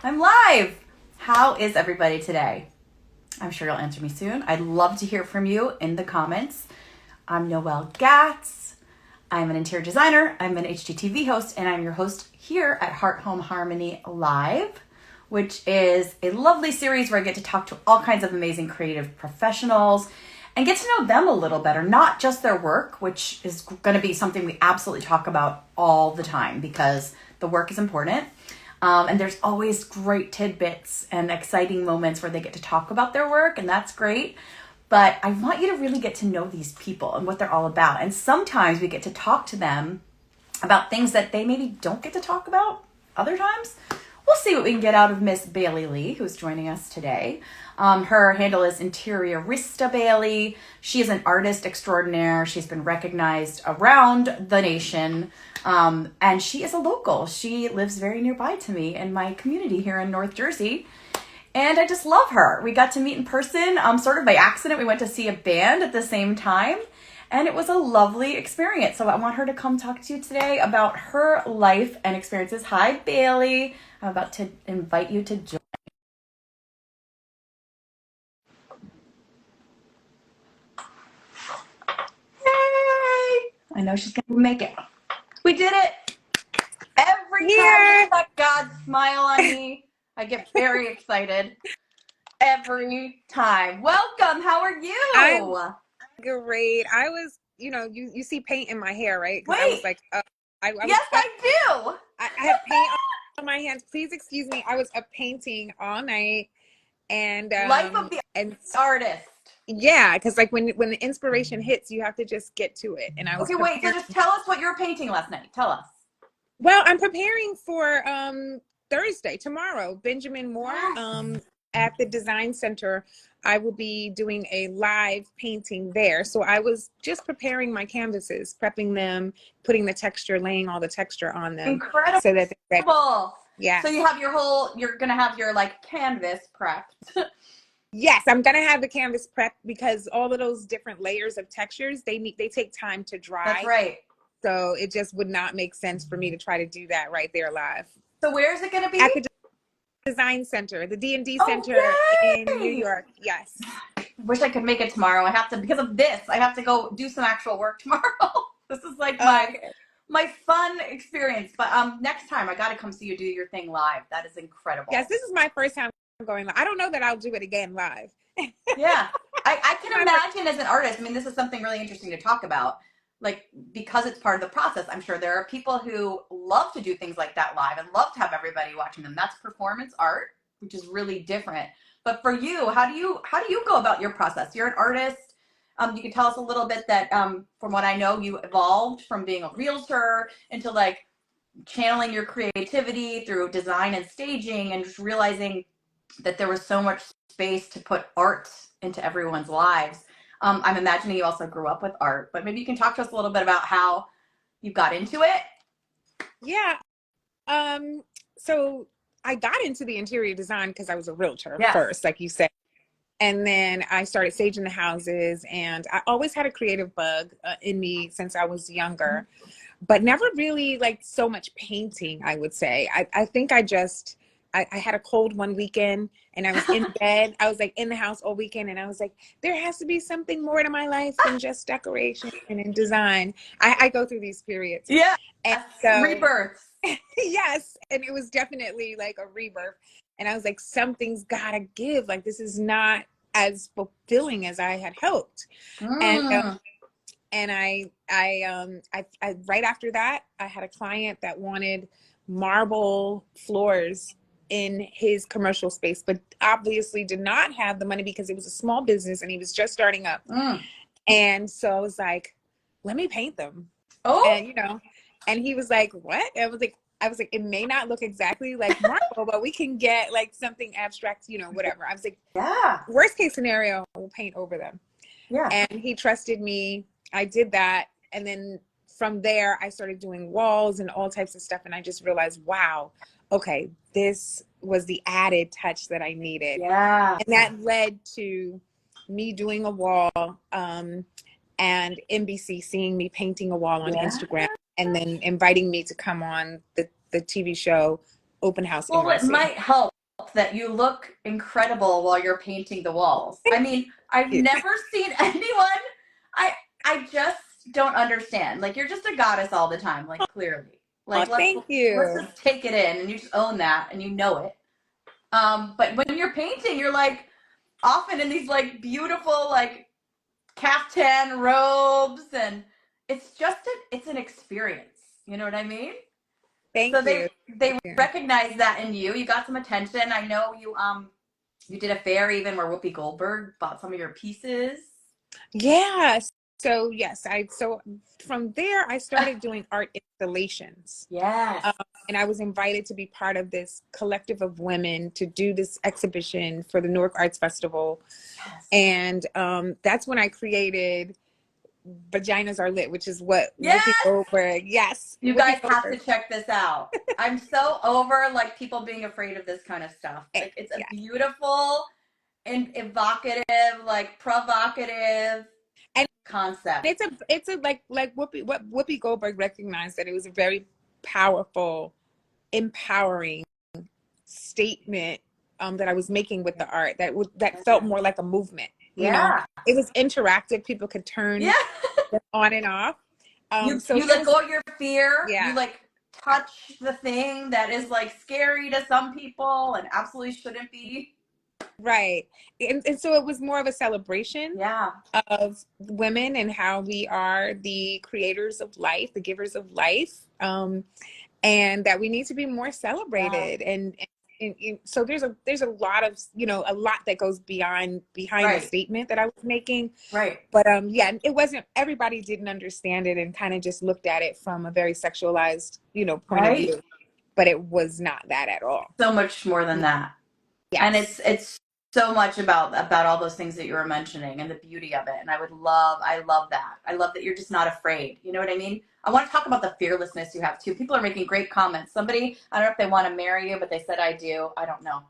I'm live. How is everybody today? I'm sure you'll answer me soon. I'd love to hear from you in the comments. I'm Noelle Gatz. I'm an interior designer, I'm an HGTV host, and I'm your host here at Heart Home Harmony Live, which is a lovely series where I get to talk to all kinds of amazing creative professionals and get to know them a little better, not just their work, which is going to be something we absolutely talk about all the time because the work is important. And there's always great tidbits and exciting moments where they get to talk about their work, and that's great. But I want you to really get to know these people and what they're all about. And sometimes we get to talk to them about things that they maybe don't get to talk about other times. We'll see what we can get out of Miss Bailey Lee, who's joining us today. Her handle is Interiorista Bailey. She is an artist extraordinaire. She's been recognized around the nation. And she is a local. She lives very nearby to me in my community here in North Jersey. And I just love her. We got to meet in person sort of by accident. We went to see a band at the same time. And it was a lovely experience. So I want her to come talk to you today about her life and experiences. Hi, Bailey. I'm about to invite you to join. Hey! I know she's going to make it. We did it. Every time I let God smile on me, I get very excited. Every time. Welcome. How are you? I'm great. I was, you see paint in my hair, right? Because I was like, yes, I do. I have paint on my hands. Please excuse me. I was up painting all night, and life of the artist. Yeah, because like when the inspiration hits, you have to just get to it. And I was okay. Wait. So just tell us what you were painting last night. Tell us. Well, I'm preparing for Thursday, tomorrow. Benjamin Moore at the Design Center. I will be doing a live painting there. So I was just preparing my canvases, prepping them, putting the texture, laying all the texture on them. Incredible. So that they're ready. Yeah. So you have you're going to have your like canvas prepped. Yes, I'm going to have the canvas prepped because all of those different layers of textures, they take time to dry. That's right. So it just would not make sense for me to try to do that right there live. So where is it going to be? At the Design Center, the D&D Center in New York. Yes. I wish I could make it tomorrow. I have to, because of this, I have to go do some actual work tomorrow. This is like my fun experience. But next time I got to come see you do your thing live. That is incredible. Yes, this is my first time going live. I don't know that I'll do it again live. Yeah. I can imagine as an artist, I mean, this is something really interesting to talk about. Like, because it's part of the process, I'm sure there are people who love to do things like that live and love to have everybody watching them. That's performance art, which is really different. But for you, how do you go about your process? You're an artist. You can tell us a little bit that from what I know, you evolved from being a realtor into like channeling your creativity through design and staging and just realizing that there was so much space to put art into everyone's lives. I'm imagining you also grew up with art, but maybe you can talk to us a little bit about how you got into it. Yeah. So I got into the interior design because I was a realtor first, like you said. And then I started staging the houses, and I always had a creative bug in me since I was younger, but never really like so much painting, I would say. I think I had a cold one weekend and I was in bed. I was like in the house all weekend and I was like, there has to be something more to my life than just decoration and design. I go through these periods. Yeah. And so, rebirth. Yes. And it was definitely like a rebirth. And I was like, something's gotta give. Like, this is not as fulfilling as I had hoped. And I right after that, I had a client that wanted marble floors in his commercial space, but obviously did not have the money because it was a small business and he was just starting up. And so I was like, let me paint them. And and he was like, what? I was like, it may not look exactly like marble, but we can get like something abstract, whatever. I was like, yeah, worst case scenario, we'll paint over them. Yeah. And he trusted me. I did that. And then from there, I started doing walls and all types of stuff. And I just realized, wow, okay, this was the added touch that I needed. Yeah. And that led to me doing a wall and NBC seeing me painting a wall on Instagram and then inviting me to come on the TV show Open House NYC. Well, it might help that you look incredible while you're painting the walls. I mean, I've never seen anyone. I I just don't understand. Like you're just a goddess all the time. Like clearly. Oh, Like thank let's you. just take it in, and you just own that, and you know it. But when you're painting, you're like often in these like beautiful like caftan robes, and it's an experience. You know what I mean? So Thank you. they recognize that in you. You got some attention. I know you did a fair even where Whoopi Goldberg bought some of your pieces. Yeah. So yes, so from there I started doing art installations. Yes. And I was invited to be part of this collective of women to do this exhibition for the Newark Arts Festival. Yes. And that's when I created Vaginas Are Lit, which is what Yes! Whoopi Goldberg, yes. You Whoopi guys have Goldberg. to check this out. I'm so over like people being afraid of this kind of stuff. Like it's a beautiful and evocative, like provocative and concept. It's a like Whoopi Goldberg recognized that it was a very powerful, empowering statement that I was making with the art that felt more like a movement. You know, it was interactive. People could turn on and off. You let go of your fear. Yeah. You like touch the thing that is like scary to some people and absolutely shouldn't be. Right. And so it was more of a celebration of women and how we are the creators of life, the givers of life, and that we need to be more celebrated. And so there's a lot of, a lot that goes behind the statement that I was making. Right. But it wasn't, everybody didn't understand it and kind of just looked at it from a very sexualized, point of view. But it was not that at all. So much more than that. Yes. And it's so much about all those things that you were mentioning and the beauty of it. And I love that. I love that you're just not afraid. You know what I mean? I want to talk about the fearlessness you have too. People are making great comments. Somebody, I don't know if they want to marry you, but they said, I do. I don't know.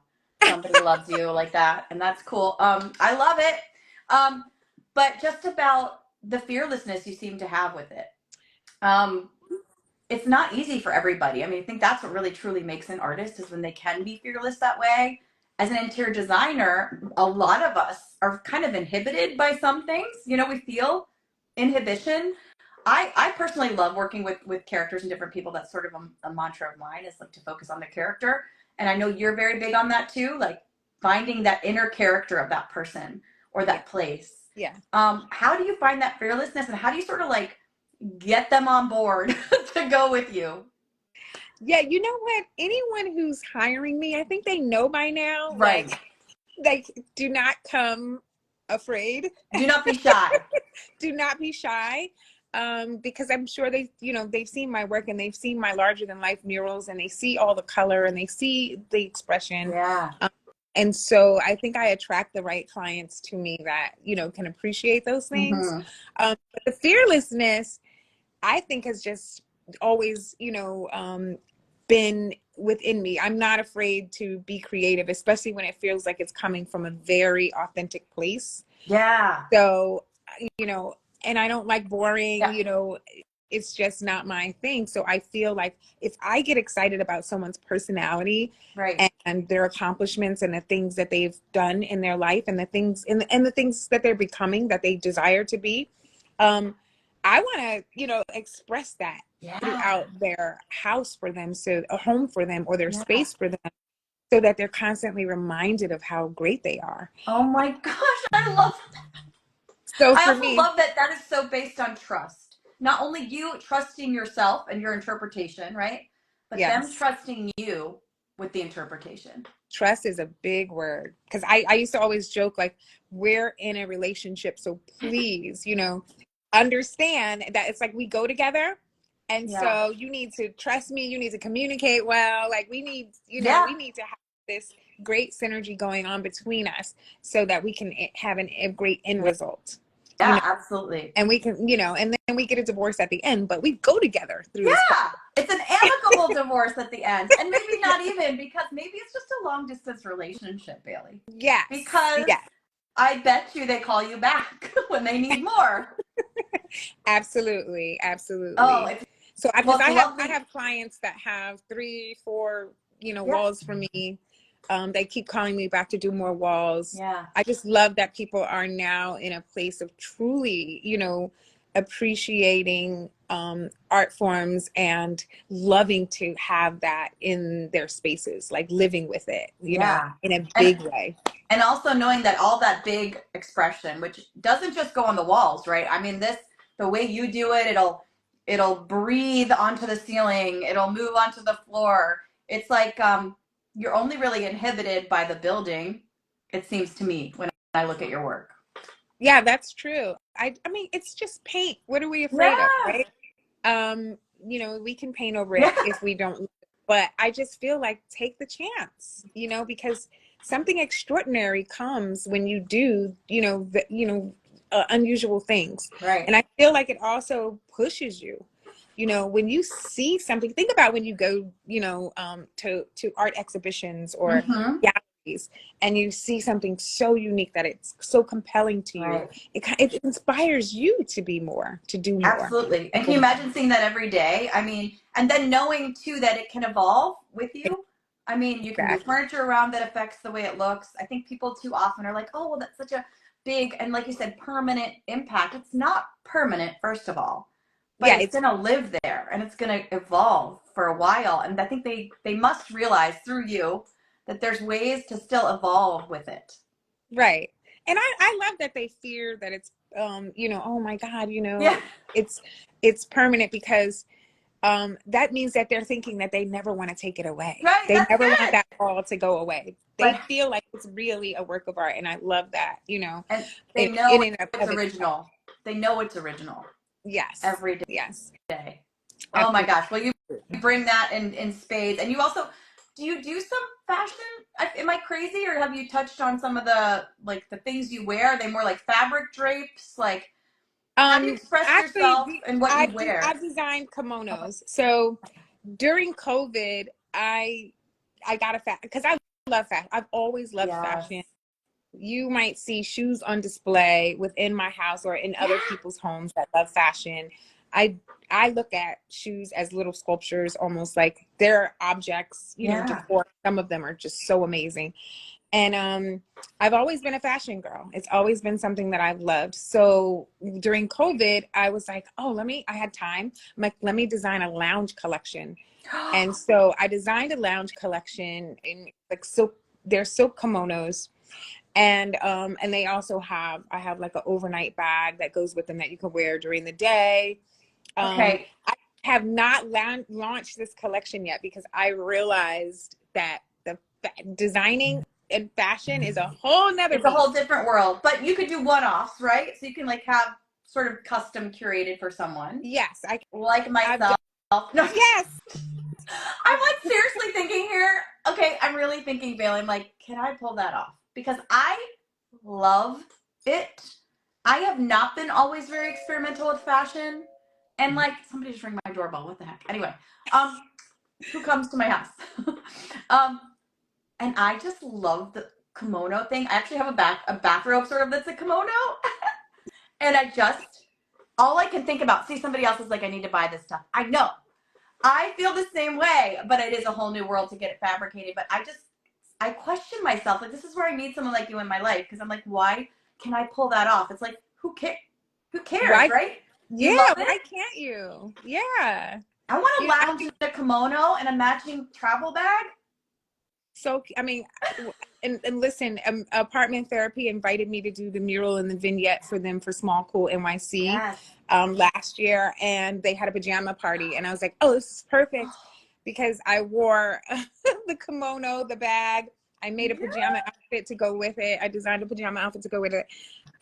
Somebody loves you like that. And that's cool. I love it. But just about the fearlessness you seem to have with it. It's not easy for everybody. I mean, I think that's what really truly makes an artist is when they can be fearless that way. As an interior designer, a lot of us are kind of inhibited by some things. We feel inhibition. I personally love working with characters and different people. That's sort of a mantra of mine is like to focus on the character. And I know you're very big on that too, like finding that inner character of that person or that place. Yeah. How do you find that fearlessness and how do you sort of like get them on board to go with you? Yeah, you know what? Anyone who's hiring me, I think they know by now. Right. Like do not come afraid. Do not be shy. Do not be shy. Because I'm sure they've seen my work and they've seen my larger than life murals and they see all the color and they see the expression. Yeah. And so I think I attract the right clients to me that, can appreciate those things. Mm-hmm. But the fearlessness, I think has just always, been within me. I'm not afraid to be creative, especially when it feels like it's coming from a very authentic place. Yeah. So, and I don't like boring, it's just not my thing. So I feel like if I get excited about someone's personality and their accomplishments and the things that they've done in their life and the things and the things that they're becoming that they desire to be, I want to, express that throughout their house for them, so a home for them or their space for them, so that they're constantly reminded of how great they are. Oh my gosh, I love that. So I also love that is so based on trust. Not only you trusting yourself and your interpretation, right? But them trusting you with the interpretation. Trust is a big word because I used to always joke like, we're in a relationship, so please, understand that it's like we go together. And so you need to trust me. You need to communicate well. Like we need, we need to have this great synergy going on between us so that we can have a great end result. Yeah, absolutely. And we can, and then we get a divorce at the end, but we go together through this process. It's an amicable divorce at the end. And maybe not even because maybe it's just a long distance relationship, Bailey. Yeah. Because I bet you they call you back when they need more. Absolutely. Absolutely. Oh, so I have clients that have 3-4, walls for me. They keep calling me back to do more walls. Yeah. I just love that people are now in a place of truly, appreciating art forms and loving to have that in their spaces, like living with it, Yeah. in a And big way. and also knowing that all that big expression, which doesn't just go on the walls, right? I mean, the way you do it, it'll breathe onto the ceiling, it'll move onto the floor. It's like you're only really inhibited by the building, it seems to me, when I look at your work. Yeah, that's true. I mean, it's just paint. What are we afraid of, Yeah. right? We can paint over Yeah. it if we don't. But I just feel like take the chance, because something extraordinary comes when you do, unusual things. Right. And I feel like it also pushes you. When you see something, think about when you go, to art exhibitions or Mm-hmm. galleries, and you see something so unique that it's so compelling to you. Right. It inspires you to be more, to do more. Absolutely. And can you imagine seeing that every day? I mean, and then knowing too that it can evolve with you. I mean, you can move Exactly. furniture around that affects the way it looks. I think people too often are like, oh, well, that's such a big and, like you said, permanent impact. It's not permanent, first of all, but Yeah, it's it's going to live there and it's going to evolve for a while. And I think they must realize through you that there's ways to still evolve with it. right. And I love that they fear that it's oh my God, Yeah. it's permanent, because that means that they're thinking that they never want to take it away. Right. They That's never want it. that all to go away. They But feel like it's really a work of art, and I love that, and they in know and it's of itself. original. They know it's original Yes. every Yes. day. Oh my Absolutely. gosh. Well, you bring that in spades. And you also, do you do some fashion? Am I crazy, or have you touched on some of the things you wear? Are they more like fabric drapes? Like, how do you express Actually, yourself in what you wear? I designed kimonos. So during COVID, I got a because I love fashion. I've always loved Yes. fashion. You might see shoes on display within my house or in other people's homes that love fashion. I I look at shoes as little sculptures, almost like they're objects, Yeah. decor. Some of them are just so amazing. And I've always been a fashion girl. It's always been something that I've loved. So during COVID, I was like, oh, I had time. I'm like, let me design a lounge collection. And so I designed a lounge collection in like silk, they're silk kimonos. And they also I have like an overnight bag that goes with them that you can wear during the day. Okay. I have not launched this collection yet because I realized that the designing and fashion is a whole nother It's a whole beast. different world. But you could do one-offs, right? So you can like have sort of custom curated for someone. Yes, Like I've myself. No, yes. I'm like seriously thinking here. Okay, I'm really thinking, Bailey. I'm like, can I pull that off? Because I love it. I have not been always very experimental with fashion. And like somebody just ring my doorbell. What the heck? Anyway, um, who comes to my house? um, and I just love the kimono thing. I actually have a bathrobe sort of that's a kimono. And all I can think about, see somebody else is like, I need to buy this stuff. I know. I feel the same way, but it is a whole new world to get it fabricated. But I question myself. Like, this is where I need someone like you in my life. Because I'm like, why can I pull that off? It's like, who cares, Why? right? You Yeah. love Why it? can't you? Yeah. I want to I lounge think in a kimono and a matching travel bag. so. I mean, and listen, Apartment Therapy invited me to do the mural and the vignette for them for Small Cool NYC Yes. last year, and they had a pajama party, and I was like, oh, this is perfect because I wore the kimono, the bag. I made a pajama outfit to go with it. I designed a pajama outfit to go with it,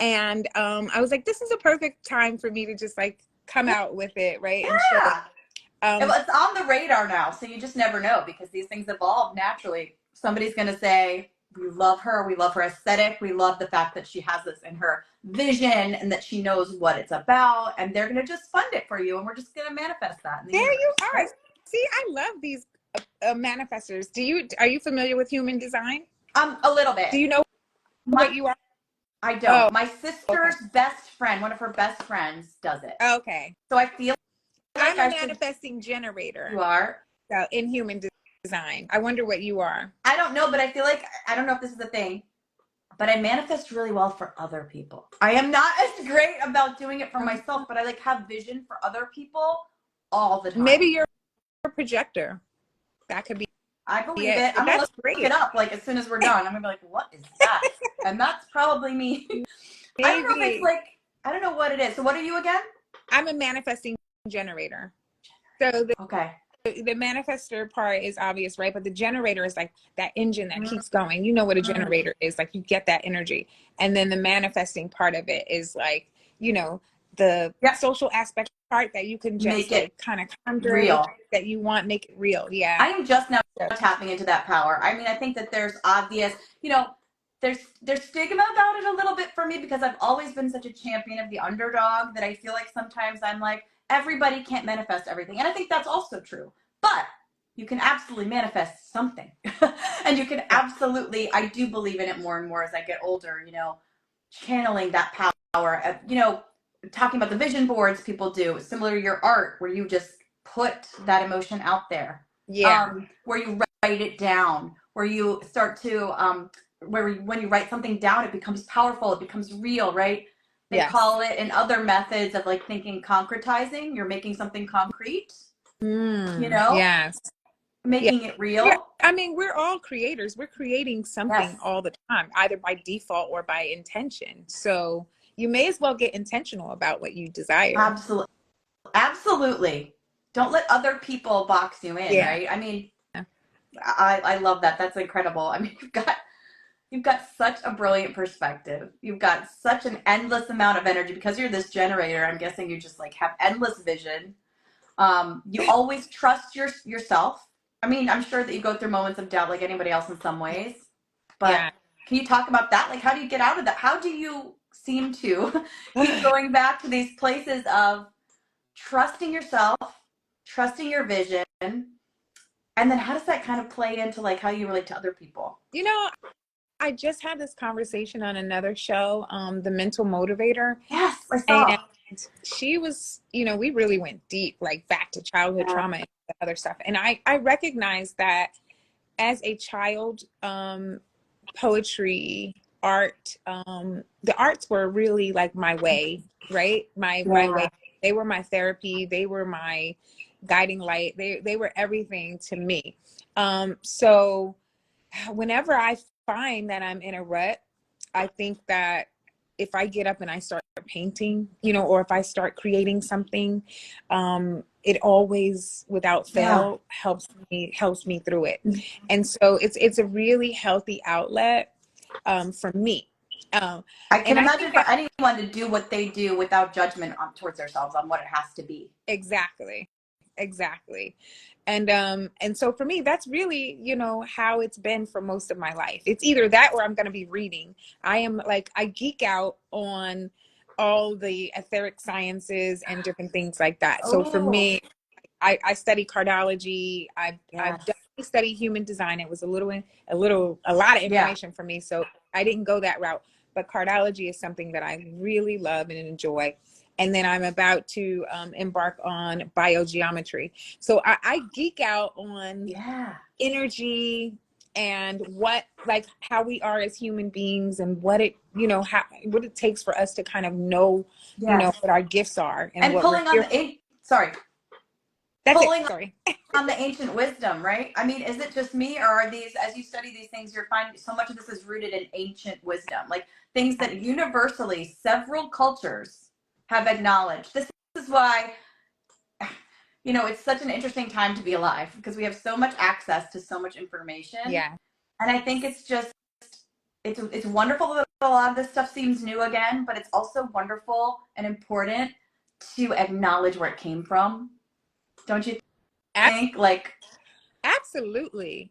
and I was like, this is a perfect time for me to just like come out with it, right, and show it. Yeah. Well, it's on the radar now, so you just never know because these things evolve naturally. Somebody's going to say, we love her aesthetic, we love the fact that she has this in her vision and that she knows what it's about, and they're going to just fund it for you, and we're just going to manifest that in the There universe. you are. Right? See, I love these manifestors. Are you familiar with human design? A little bit. Do you know what you are? I don't. Oh, My sister's best friend, one of her best friends, does it. okay. So I feel like I'm a I should. manifesting generator. You are. So in human design. design. I wonder what you are. I don't know, but I feel like, I don't know if this is a thing, but I manifest really well for other people. I am not as great about doing it for myself, but I like have vision for other people all the time. Maybe you're a projector. That could be I believe it. it. I'm gonna That's look great. it up like as soon as we're done. I'm gonna be like, what is that? And that's probably me. I don't know if it's Maybe. like, I don't know what it is. So what are you again? I'm a manifesting generator. So Okay. the manifester part is obvious, right? But the generator is like that engine that keeps going. You know what a generator is. Like, you get that energy. And then the manifesting part of it is like, you know, the social aspect part that you can just Make it like kind of conjure real. that you want, make it real. Yeah. I am just now tapping into that power. I mean, I think that there's obvious, you know, there's stigma about it a little bit for me because I've always been such a champion of the underdog that I feel like sometimes I'm like, everybody can't manifest everything. And I think that's also true. But you can absolutely manifest something. And you can absolutely, I do believe in it more and more as I get older, you know, channeling that power, you know, talking about the vision boards people do, similar to your art, where you just put that emotion out there. Yeah. Where you write it down, where you start to, when you write something down, it becomes powerful, it becomes real, right? They Yes. call it in other methods of like thinking concretizing. You're making something concrete, you know, Yes. making it real. Yeah. I mean, we're all creators. We're creating something all the time, either by default or by intention. So you may as well get intentional about what you desire. Absolutely. Absolutely. Don't let other people box you in, right? I mean, I love that. That's incredible. I mean, you've got such a brilliant perspective. You've got such an endless amount of energy because you're this generator. I'm guessing you just like have endless vision. You always trust yourself. I mean, I'm sure that you go through moments of doubt like anybody else in some ways. But can you talk about that? Like, how do you get out of that? How do you seem to keep going back to these places of trusting yourself, trusting your vision, and then how does that kind of play into like how you relate to other people? You know, I just had this conversation on another show, The Mental Motivator. Yes, I saw. And she was, you know, we really went deep, like back to childhood trauma and other stuff. And I recognized that as a child, poetry, art, the arts were really like my way, right? My way. They were my therapy. They were my guiding light. They were everything to me. So whenever I find that I'm in a rut, I think that if I get up and I start painting, you know, or if I start creating something, it always, without fail, helps me through it. And so it's a really healthy outlet for me. I can imagine for anyone to do what they do without judgment towards themselves on what it has to be. Exactly. And so for me, that's really, you know, how it's been for most of my life. It's either that or I'm going to be reading. I geek out on all the etheric sciences and different things like that. So for me, I study cardology. I've definitely studied human design. It was a lot of information for me. So I didn't go that route, but cardology is something that I really love and enjoy. And then I'm about to embark on biogeometry. So I geek out on energy and how we are as human beings and what it takes for us to kind of know, you know, what our gifts are. And what pulling on on the ancient wisdom, right? I mean, is it just me, or are these, as you study these things, you're finding so much of this is rooted in ancient wisdom, like things that universally several cultures have acknowledged. This is why, you know, it's such an interesting time to be alive because we have so much access to so much information. Yeah. And I think it's just, it's wonderful that a lot of this stuff seems new again, but it's also wonderful and important to acknowledge where it came from. Don't you think? Like, absolutely,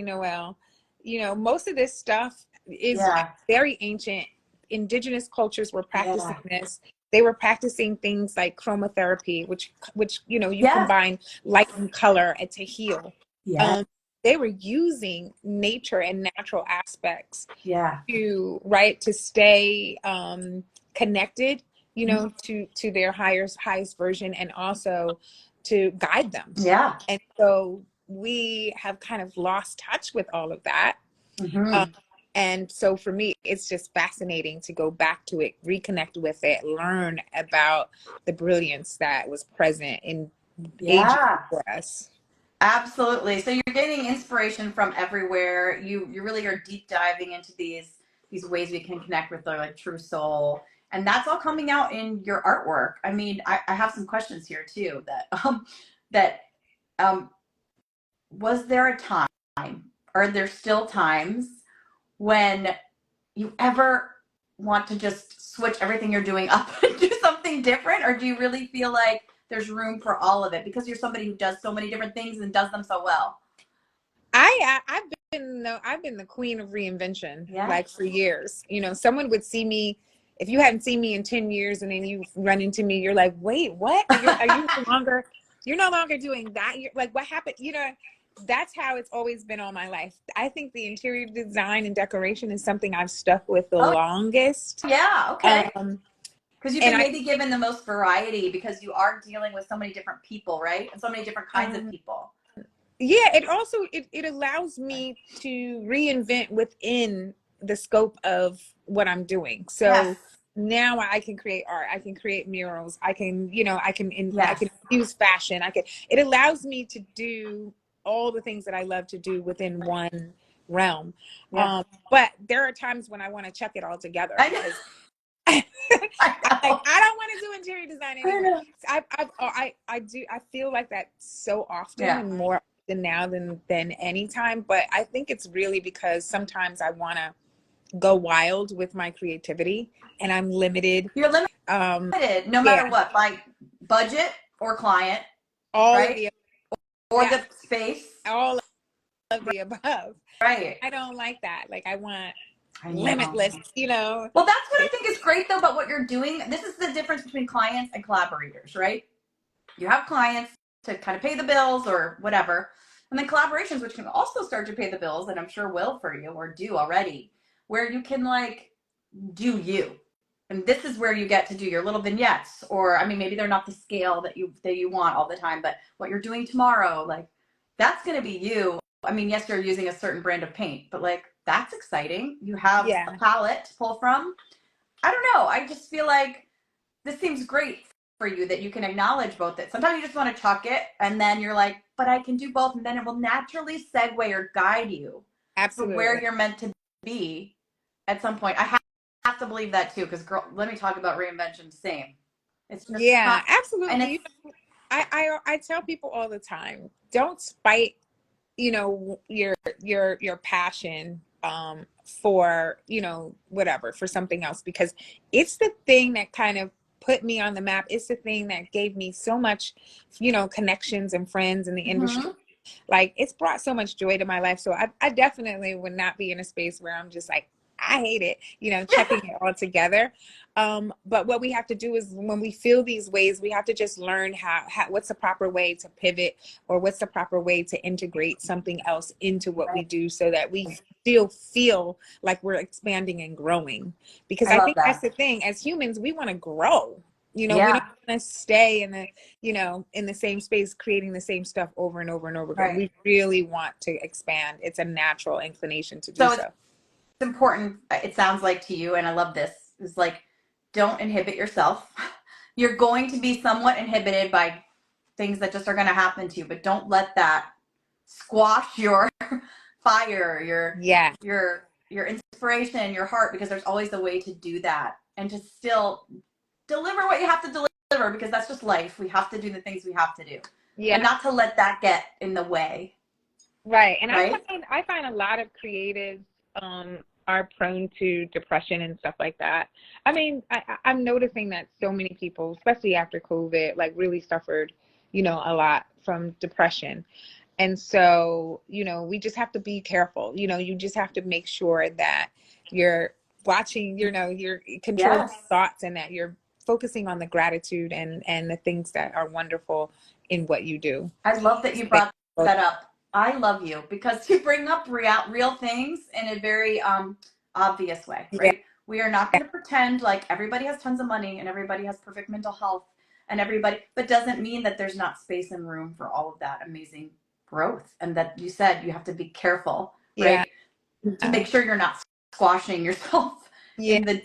Noelle. You know, most of this stuff is very ancient. Indigenous cultures were practicing this. They were practicing things like chromotherapy, which you know, you combine light and color to heal. They were using nature and natural aspects to stay connected, you know, to their highest version, and also to guide them. And so we have kind of lost touch with all of that. Mm-hmm. And so for me, it's just fascinating to go back to it, reconnect with it, learn about the brilliance that was present in ages Yeah. before us. Absolutely. So you're getting inspiration from everywhere. You really are deep diving into these ways we can connect with our like true soul. And that's all coming out in your artwork. I mean, I have some questions here too that um was there a time, are there still times when you ever want to just switch everything you're doing up and do something different? Or do you really feel like there's room for all of it because you're somebody who does so many different things and does them so well? I've been the queen of reinvention, Yeah. like for years. You know, someone would see me, if you hadn't seen me in 10 years and then you run into me, you're like, wait, what? Are you no longer, you're no longer doing that? You're like, what happened? You know, that's how it's always been all my life. I think the interior design and decoration is something I've stuck with the Oh, longest. yeah. Okay. Um, Because you've and been I maybe given the most variety because you are dealing with so many different people, right? And so many different kinds of um, people. yeah, it also it allows me to reinvent within the scope of what I'm doing. Yes. So now I can create art, I can create murals, I can, you know, I Yes. can use fashion, I can, it allows me to do all the things that I love to do within one realm. Yeah. But there are times when I want to chuck it all together I know. because I'm I like, know. I don't want to do interior design I anymore. know. So I do, I feel like that so often Yeah. and more often now than any time. But I think it's really because sometimes I want to go wild with my creativity and I'm limited. You're Um, limited no matter yeah, what, by budget or client, all of right? the, Or yes, the space, all of the above. right? I don't like that. Like I want I know. limitless, you know. Well, that's what I think is great though about what you're doing. This is the difference between clients and collaborators, right? You have clients to kind of pay the bills or whatever, and then collaborations, which can also start to pay the bills, and I'm sure will for you or do already, where you can like do you. And this is where you get to do your little vignettes, or I mean, maybe they're not the scale that you want all the time, but what you're doing tomorrow, like that's going to be you. I mean, yes, you're using a certain brand of paint, but like that's exciting. You have a Yeah, palette to pull from. I don't know. I just feel like this seems great for you that you can acknowledge both it. Sometimes you just want to chuck it and then you're like, but I can do both. And then it will naturally segue or guide you for where absolutely. you're meant to be at some point. I have to believe that too, because girl, let me talk about reinvention. Same. It's just Yeah, and absolutely. it's You know, I tell people all the time, don't spite, you know, your passion for, you know, whatever, for something else, because it's the thing that kind of put me on the map. It's the thing that gave me so much, you know, connections and friends in the industry. mm-hmm. Like it's brought so much joy to my life. So I definitely would not be in a space where I'm just like, I hate it, you know, chucking it all together. But what we have to do is when we feel these ways, we have to just learn how what's the proper way to pivot, or what's the proper way to integrate something else into what we do so that we still feel like we're expanding and growing. Because I I love think that's that. the thing. As humans, we want to grow. You know, we don't Yeah. want to stay in the, you know, in the same space, creating the same stuff over and over and over again. Right. We really want to expand. It's a natural inclination to do So it's so. important, it sounds like to you, and I love this, is like, don't inhibit yourself. You're going to be somewhat inhibited by things that just are going to happen to you, but don't let that squash your fire, Yeah, your inspiration, your heart, because there's always a way to do that and to still deliver what you have to deliver, because that's just life. We have to do the things we have to do, yeah, and not to let that get in the way, right. And right? I find a lot of creatives are prone to depression and stuff like that. I mean, I'm noticing that so many people, especially after COVID, like really suffered, you know, a lot from depression. And so, you know, we just have to be careful. You know, you just have to make sure that you're watching, you know, you're controlling Yes. thoughts, and that you're focusing on the gratitude and the things that are wonderful in what you do. I love that you brought that up. I love you because you bring up real things in a very obvious way, Yeah, right? We are not going to pretend like everybody has tons of money and everybody has perfect mental health and everybody, but doesn't mean that there's not space and room for all of that amazing growth, and that you said you have to be careful, Yeah. right? To make sure you're not squashing yourself Yeah. in the,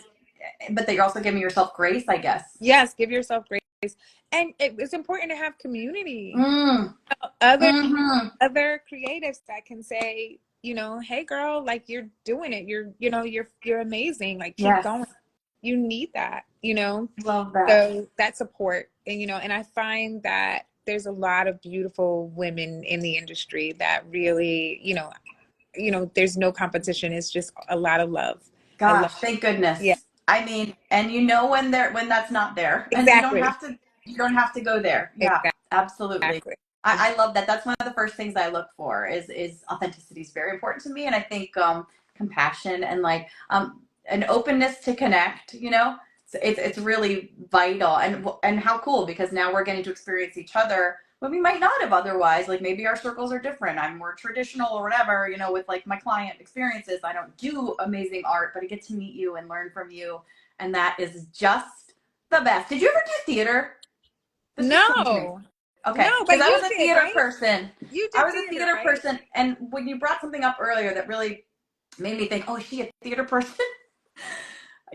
but that you're also giving yourself grace, I guess. Yes, give yourself grace. And it's important to have community. Mm. Other Mm-hmm. other creatives that can say, you know, hey girl, like you're doing it. You're amazing. Like keep Yes. going. You need that, you know? Love that. So that support. And you know, and I find that there's a lot of beautiful women in the industry that really, there's no competition. It's just a lot of love. I Gosh, love thank goodness. Yeah, I mean, and you know when that's not there, and exactly. you don't have to go there. Yeah, absolutely. Exactly. I love that. That's one of the first things I look for is authenticity is very important to me, and I think compassion and like an openness to connect. You know, it's really vital, and how cool, because now we're getting to experience each other when we might not have otherwise. Like maybe our circles are different. I'm more traditional or whatever, you know, with like my client experiences. I don't do amazing art, but I get to meet you and learn from you. And that is just the best. Did you ever do theater? This just came to me. No, Okay. no, Because but I you was a did, theater right? person. You I did was a theater, theater right? person. And when you brought something up earlier that really made me think, oh, is she a theater person?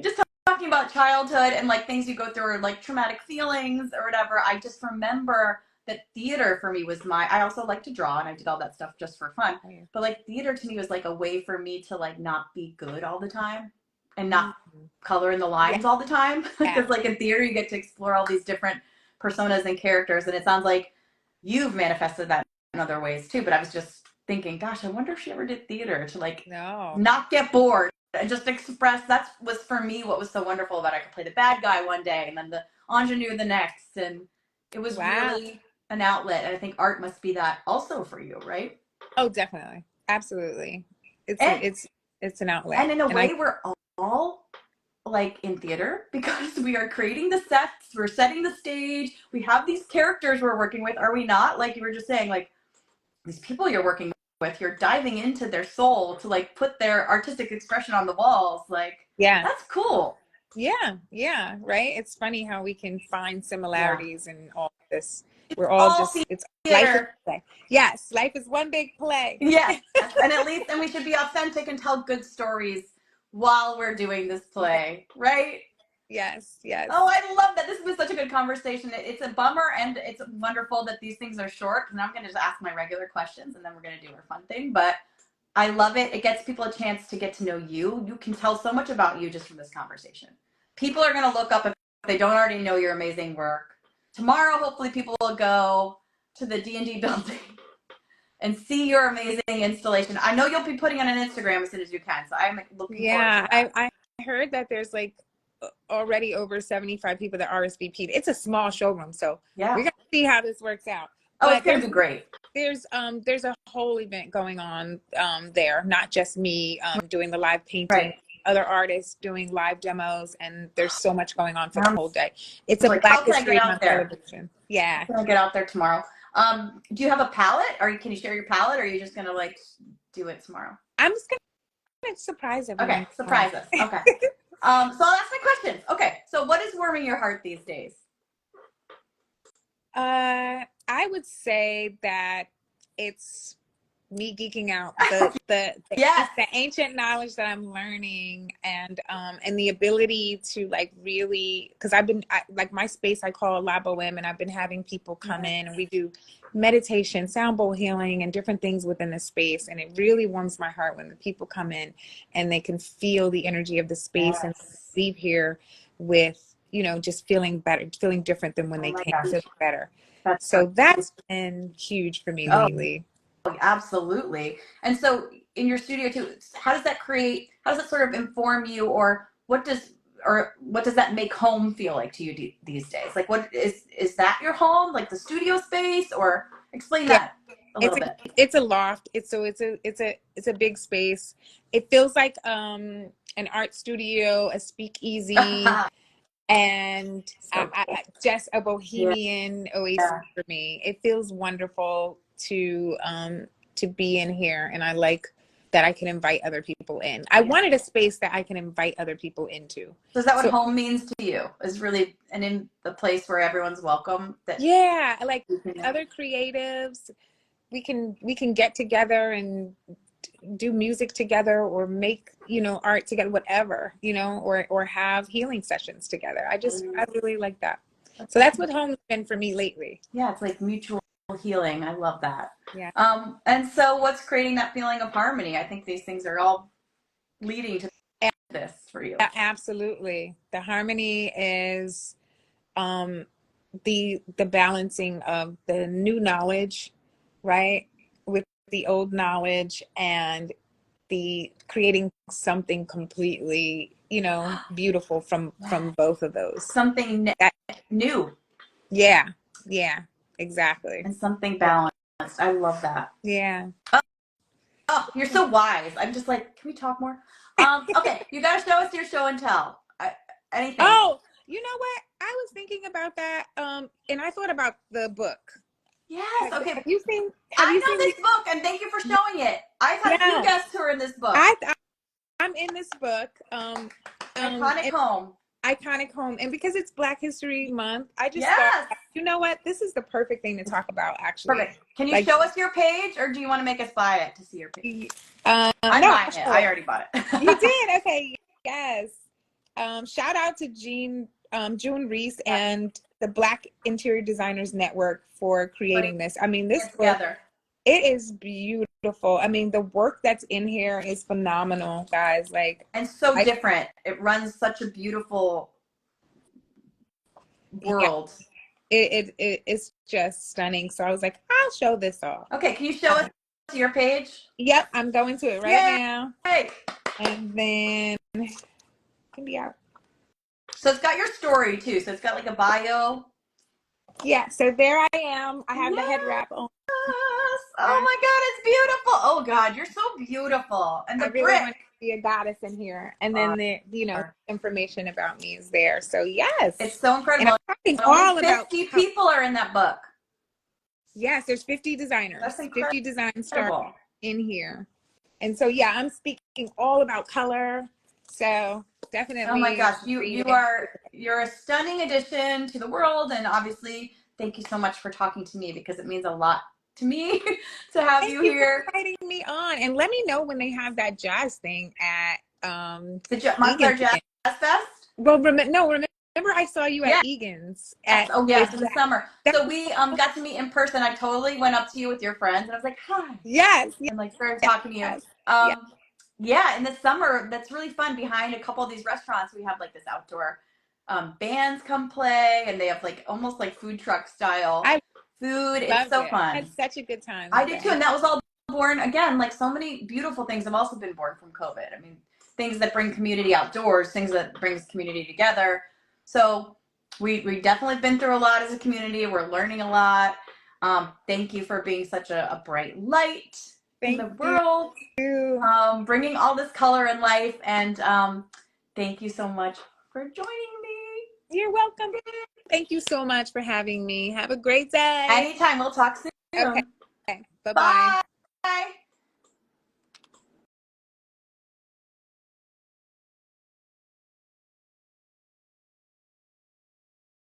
Just talking about childhood and like things you go through or like traumatic feelings or whatever. I just remember that theater for me was I also like to draw and I did all that stuff just for fun. Oh, yeah. But like theater to me was like a way for me to like not be good all the time and not Mhm. color in the Yeah, lines all the time. yeah. Because like in theater you get to explore all these different personas and characters, and it sounds like you've manifested that in other ways too. But I was just thinking, gosh, I wonder if she ever did theater to like No. not get bored and just express. That was for me what was so wonderful about it. I could play the bad guy one day and then the ingenue the next, and it was Wow. really an outlet. And I think art must be that also for you, right? Oh, definitely. Absolutely. It's and a, it's it's an outlet. and in a And I way we're all like in theater because we are creating the sets, we're setting the stage, we have these characters we're working with, are we not? Like you were just saying, like these people you're working with, you're diving into their soul to like put their artistic expression on the walls. Like yeah. that's cool. Yeah, yeah, right. It's funny how we can find Yeah, similarities in all this. it's We're all all just it's life is theater. a play. Yes, life is one big play. Yes, and at least, and we should be authentic and tell good stories while we're doing this Yeah. play, right? Yes, yes. Oh, I love that. This has been such a good conversation. It's a bummer and it's wonderful that these things are short, because now I'm going to just ask my regular questions and then we're going to do our fun thing. But I love it. It gets people a chance to get to know you. You can tell so much about you just from this conversation. People are going to look up if they don't already know your amazing work. Tomorrow, hopefully, people will go to the D&D building and see your amazing installation. I know you'll be putting on an Instagram as soon as you can, so I'm looking forward to Yeah, that. I heard that there's like already over 75 people that RSVP'd. It's a small showroom, so Yeah. we're gonna see how this works out. Oh, it's But going to be great. there's a whole event going on there, not just me doing the live painting, Right. other artists doing live demos, and there's so much going on for the whole Sounds day. It's a like, Black how can I get History out Month there? celebration. Yeah. How can I get out there tomorrow? Do you have a palette, or can you share your palette, or are you just going to like do it tomorrow? I'm just gonna surprise everyone Okay, tomorrow. surprise us. Okay. So I'll ask my questions. Okay, so what is warming your heart these days? I would say that it's me geeking out Yes. the ancient knowledge that I'm learning, and the ability to like really, because like my space I call La Boheme, and I've been having people come in and we do meditation, sound bowl healing, and different things within the space, and it really warms my heart when the people come in and they can feel the energy of the space and Yes. leave here with just feeling better, feeling different than when Oh they my came, gosh. feeling better. That's So that's been huge for me oh, lately. absolutely. And so in your studio too, how does that sort of inform you, or what does that make home feel like to you these days? Like what is that your home, like the studio space, or explain Yeah, that a it's little a bit. it's a loft. It's a big space. It feels like an art studio, a speakeasy, and So cool. just a Yeah. bohemian oasis for me. It feels wonderful to be in here, and I like that I can invite other people in. I wanted a space that I can invite other people into. So is that what So home means to you? Is really and in the place where everyone's welcome? That yeah, like you can, other creatives, we can get together and do music together, or make, art together, whatever, or have healing sessions together. I really like that. So that's what home's been for me lately. Yeah, it's like mutual healing. I love that. Yeah. And so what's creating that feeling of harmony? I think these things are all leading to this for you. Absolutely. The harmony is the balancing of the new knowledge, right, with the old knowledge, and the creating something completely, beautiful from both of those. Something new. Yeah, exactly. And something balanced. I love that. Yeah. Oh, you're so wise. I'm just like, can we talk more? Okay, you gotta show us your show and tell. Anything. Oh, you know what? I was thinking about that, and I thought about the book. Yes. Okay. Have you seen? I know this book, and thank you for showing it. I've had a few guests who are in this book. I'm in this book. Iconic Home. Iconic Home, and because it's Black History Month, I just thought, you know what? This is the perfect thing to talk about. Actually, perfect. Can you show us your page, or do you want to make us buy it to see your page? I'm buying it. I already bought it. You did? Okay. Yes. Shout out to June Reese and the Black Interior Designers Network for creating this. I mean, this book, it is beautiful. I mean, the work that's in here is phenomenal, guys. And so different. It runs such a beautiful world. Yeah. It's just stunning. So I was like, I'll show this off. Okay, can you show us your page? Yep, I'm going to it right now. Hey. And then can be out. So it's got your story too. So it's got like a bio. Yeah, so there I am. I have the head wrap on. Oh my God, it's beautiful. Oh God, you're so beautiful. And the I really want to be a goddess in here. And then the information about me is there. So yes. It's so incredible. And all 50 people are in that book. Yes, there's 50 designers. That's incredible. 50 design stars in here. And so I'm speaking all about color. So definitely. Oh my gosh, you're a stunning addition to the world, and obviously thank you so much for talking to me, because it means a lot to me to have you here. For inviting me on, and let me know when they have that jazz thing at the Montclair Jazz Fest. Well, remember I saw you at Egan's. It's in the summer. So we got to meet in person. I totally went up to you with your friends, and I was like, hi. Yes. And started talking to you. In the summer, that's really fun. Behind a couple of these restaurants, we have this outdoor bands come play, and they have almost like food truck style food. It's so fun. I had such a good time. I did too, and that was all born, again, so many beautiful things have also been born from COVID. I mean, things that bring community outdoors, things that brings community together. So we definitely been through a lot as a community. We're learning a lot. Thank you for being such a bright light in the world, bringing all this color and life, and thank you so much for joining me. You're welcome. Thank you so much for having me. Have a great day. Anytime. We'll talk soon. Okay. Bye-bye.